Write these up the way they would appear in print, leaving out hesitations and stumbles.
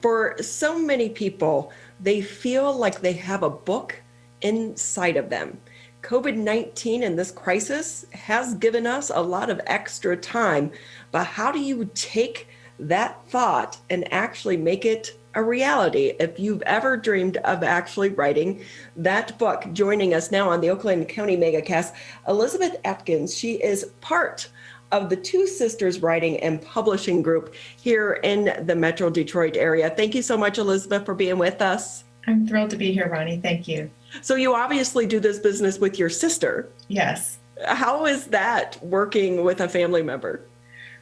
For so many people, they feel like they have a book inside of them. COVID-19 and this crisis has given us a lot of extra time, but how do you take that thought and actually make it a reality? If you've ever dreamed of actually writing that book, joining us now on the Oakland County MegaCast, Elizabeth Atkins. She is part of the Two Sisters Writing and Publishing Group here in the Metro Detroit area. Thank you so much, Elizabeth, for being with us. I'm thrilled to be here, Ronnie. Thank you. So you obviously do this business with your sister. Yes. How is that working with a family member?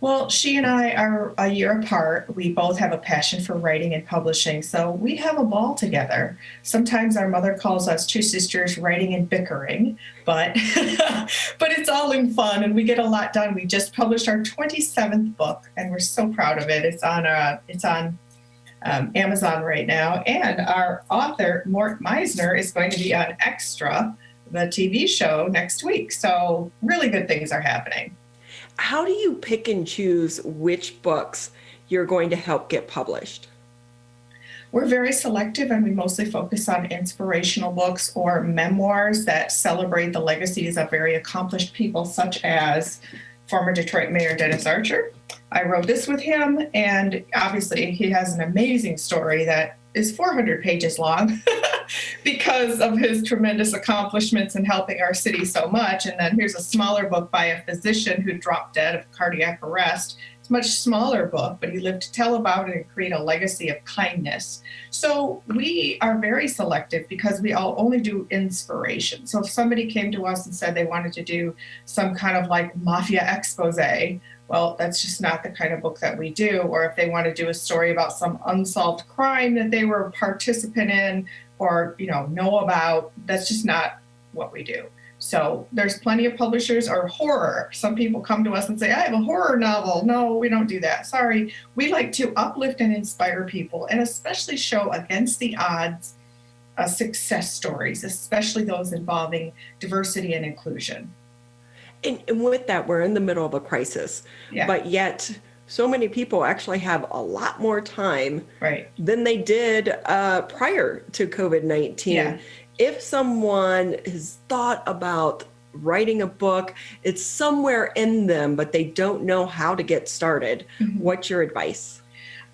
Well, she and I are a year apart. We both have a passion for writing and publishing, so we have a ball together. Sometimes our mother calls us two sisters writing and bickering, but but it's all in fun and we get a lot done. We just published our 27th book and we're so proud of it. It's on Amazon right now, and our author Mort Meisner is going to be on Extra, the TV show, next week. So really good things are happening. How do you pick and choose which books you're going to help get published? We're very selective and we mostly focus on inspirational books or memoirs that celebrate the legacies of very accomplished people, such as former Detroit Mayor Dennis Archer. I wrote this with him, and obviously he has an amazing story that is 400 pages long because of his tremendous accomplishments in helping our city so much. And then here's a smaller book by a physician who dropped dead of cardiac arrest. It's a much smaller book, but he lived to tell about it and create a legacy of kindness. So we are very selective because we all only do inspiration. So if somebody came to us and said they wanted to do some kind of like mafia expose, well, that's just not the kind of book that we do. Or if they want to do a story about some unsolved crime that they were a participant in or, know about, that's just not what we do. So there's plenty of publishers, or horror. Some people come to us and say, I have a horror novel. No, we don't do that. Sorry. We like to uplift and inspire people, and especially show against the odds success stories, especially those involving diversity and inclusion. And with that, we're in the middle of a crisis, but yet so many people actually have a lot more time than they did prior to COVID-19. Yeah. If someone has thought about writing a book, it's somewhere in them, but they don't know how to get started. What's your advice?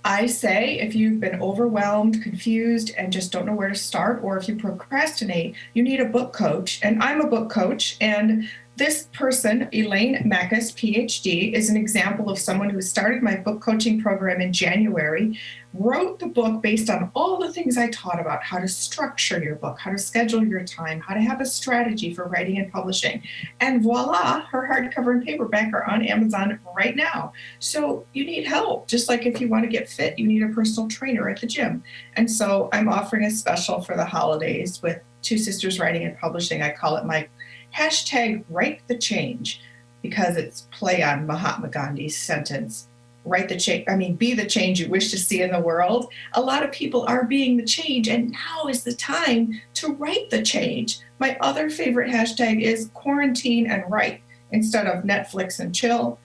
I say if you've been overwhelmed, confused, and just don't know where to start, or if you procrastinate, you need a book coach. And I'm a book coach, and this person, Elaine Mackes, PhD, is an example of someone who started my book coaching program in January, wrote the book based on all the things I taught about: how to structure your book, how to schedule your time, how to have a strategy for writing and publishing. And voila, her hardcover and paperback are on Amazon right now. So you need help. Just like if you want to get fit, you need a personal trainer at the gym. And so I'm offering a special for the holidays with Two Sisters Writing and Publishing. I call it my hashtag Write the Change, because it's play on Mahatma Gandhi's sentence, write the change, be the change you wish to see in the world. A lot of people are being the change, and now is the time to write the change. My other favorite hashtag is quarantine and write. Instead of Netflix and chill,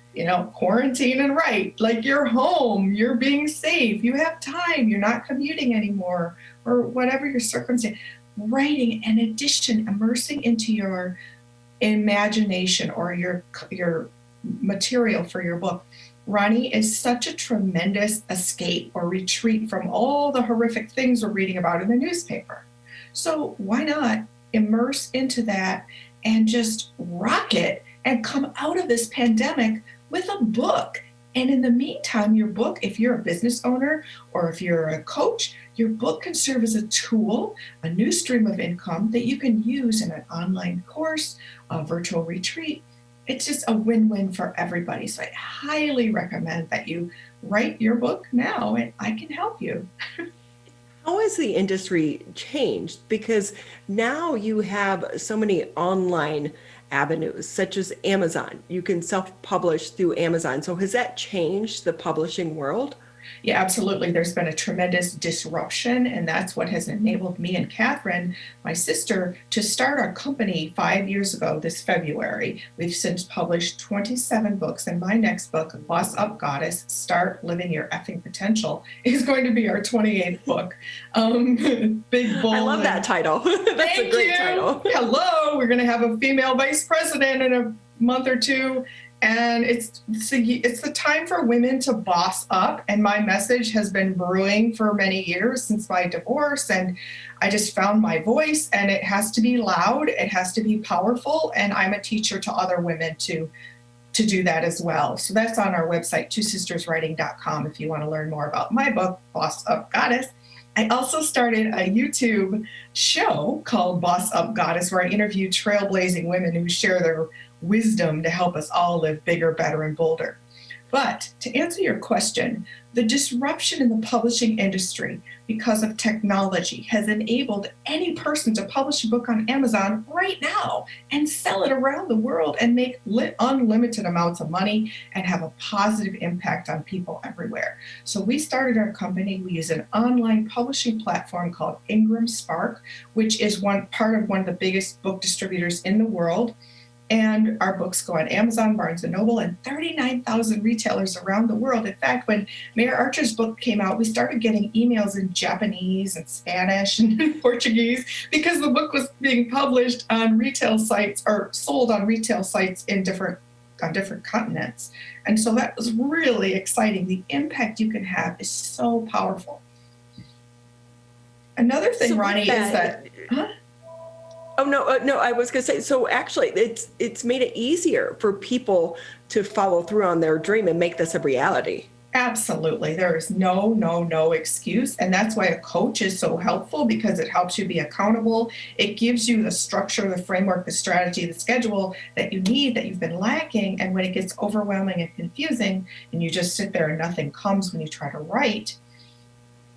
quarantine and write. Like, you're home, you're being safe, you have time, you're not commuting anymore, or whatever your circumstance. Writing, in addition, immersing into your imagination or your material for your book, Ronnie, is such a tremendous escape or retreat from all the horrific things we're reading about in the newspaper. So why not immerse into that and just rock it and come out of this pandemic with a book? And in the meantime, your book, if you're a business owner or if you're a coach, your book can serve as a tool, a new stream of income that you can use in an online course, a virtual retreat. It's just a win-win for everybody. So I highly recommend that you write your book now, and I can help you. How has the industry changed? Because now you have so many online avenues, such as Amazon. You can self-publish through Amazon. So has that changed the publishing world? Yeah, absolutely. There's been a tremendous disruption, and that's what has enabled me and Catherine, my sister, to start our company 5 years ago this February. We've since published 27 books, and my next book, Boss Up Goddess, Start Living Your Effing Potential, is going to be our 28th book. Big, bold. I love that title. That's a great title. Hello, we're going to have a female vice president in a month or two. And it's the time for women to boss up. And my message has been brewing for many years since my divorce. And I just found my voice, and it has to be loud. It has to be powerful. And I'm a teacher to other women to do that as well. So that's on our website, twosisterswriting.com, if you want to learn more about my book, Boss Up Goddess. I also started a YouTube show called Boss Up Goddess, where I interview trailblazing women who share their wisdom to help us all live bigger, better, and bolder. But to answer your question, the disruption in the publishing industry because of technology has enabled any person to publish a book on Amazon right now and sell it around the world and make unlimited amounts of money and have a positive impact on people everywhere. So we started our company. We use an online publishing platform called Ingram Spark, which is part of one of the biggest book distributors in the world. And our books go on Amazon, Barnes & Noble, and 39,000 retailers around the world. In fact, when Mayor Archer's book came out, we started getting emails in Japanese and Spanish and Portuguese because the book was being published on retail sites or sold on retail sites on different continents. And so that was really exciting. The impact you can have is so powerful. Another thing, Ronnie, is that... Huh? Oh, no, I was going to say, so actually it's made it easier for people to follow through on their dream and make this a reality. Absolutely. There is no excuse. And that's why a coach is so helpful, because it helps you be accountable. It gives you the structure, the framework, the strategy, the schedule that you need, that you've been lacking. And when it gets overwhelming and confusing and you just sit there and nothing comes when you try to write,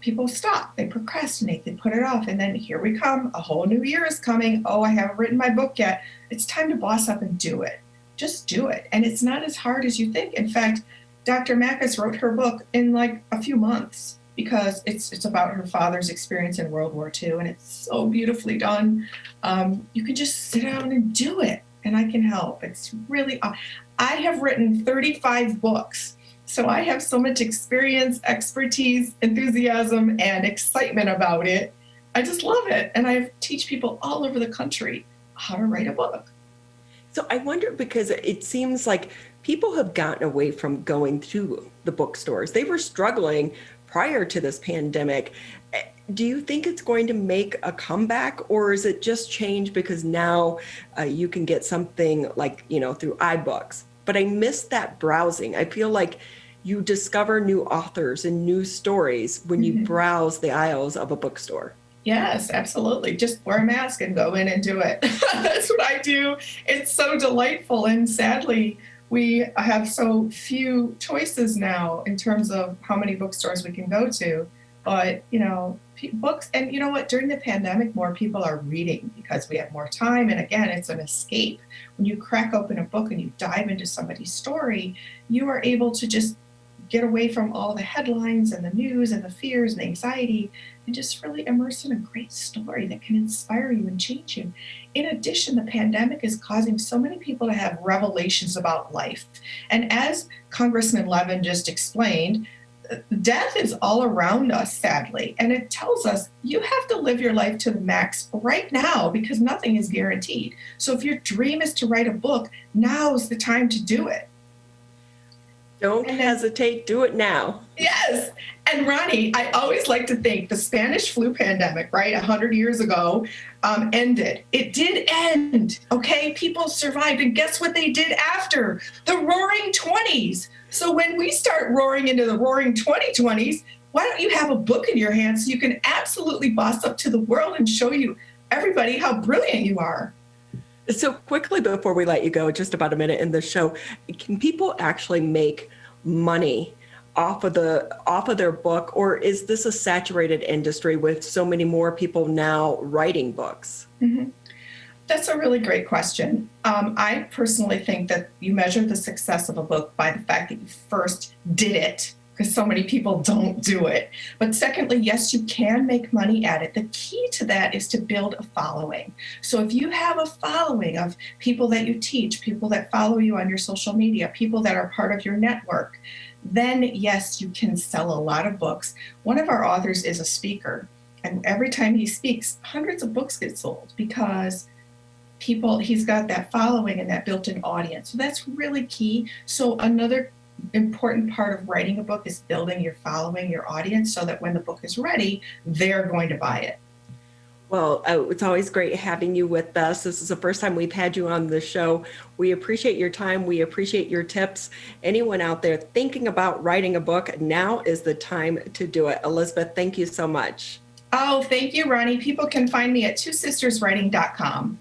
people stop, they procrastinate, they put it off, and then here we come, a whole new year is coming. Oh, I haven't written my book yet. It's time to boss up and do it. Just do it. And it's not as hard as you think. In fact, Dr. Mackes wrote her book in like a few months because it's about her father's experience in World War II, and it's so beautifully done. You can just sit down and do it, and I can help. It's really, I have written 35 books. So I have so much experience, expertise, enthusiasm, and excitement about it. I just love it. And I teach people all over the country how to write a book. So I wonder, because it seems like people have gotten away from going to the bookstores. They were struggling prior to this pandemic. Do you think it's going to make a comeback, or is it just change because now you can get something like, through iBooks? But I miss that browsing. I feel like you discover new authors and new stories when you browse the aisles of a bookstore. Yes, absolutely. Just wear a mask and go in and do it. That's what I do. It's so delightful. And sadly, we have so few choices now in terms of how many bookstores we can go to. But, books, and you know what, during the pandemic, more people are reading because we have more time. And again, it's an escape. When you crack open a book and you dive into somebody's story, you are able to just get away from all the headlines and the news and the fears and the anxiety and just really immerse in a great story that can inspire you and change you. In addition, the pandemic is causing so many people to have revelations about life. And as Congressman Levin just explained, death is all around us, sadly, and it tells us you have to live your life to the max right now because nothing is guaranteed. So if your dream is to write a book, now's the time to do it. Don't hesitate, do it now. Yes. And Ronnie, I always like to think the Spanish flu pandemic, right, 100 years ago, ended. It did end, okay? People survived. And guess what they did after? The Roaring 20s. So when we start roaring into the Roaring 2020s, why don't you have a book in your hands so you can absolutely boss up to the world and show you everybody how brilliant you are? So quickly before we let you go, just about a minute in the show, can people actually make money off of their book, or is this a saturated industry with so many more people now writing books? Mm-hmm. That's a really great question. I personally think that you measure the success of a book by the fact that you first did it, because so many people don't do it. But secondly, yes, you can make money at it. The key to that is to build a following. So if you have a following of people that you teach, people that follow you on your social media, people that are part of your network, then yes, you can sell a lot of books. One of our authors is a speaker, and every time he speaks, hundreds of books get sold because he's got that following and that built-in audience. So that's really key. So another important part of writing a book is building your following, your audience, so that when the book is ready, they're going to buy it. Well, it's always great having you with us. This is the first time we've had you on the show. We appreciate your time. We appreciate your tips. Anyone out there thinking about writing a book, now is the time to do it. Elizabeth, thank you so much. Oh, thank you, Ronnie. People can find me at twosisterswriting.com.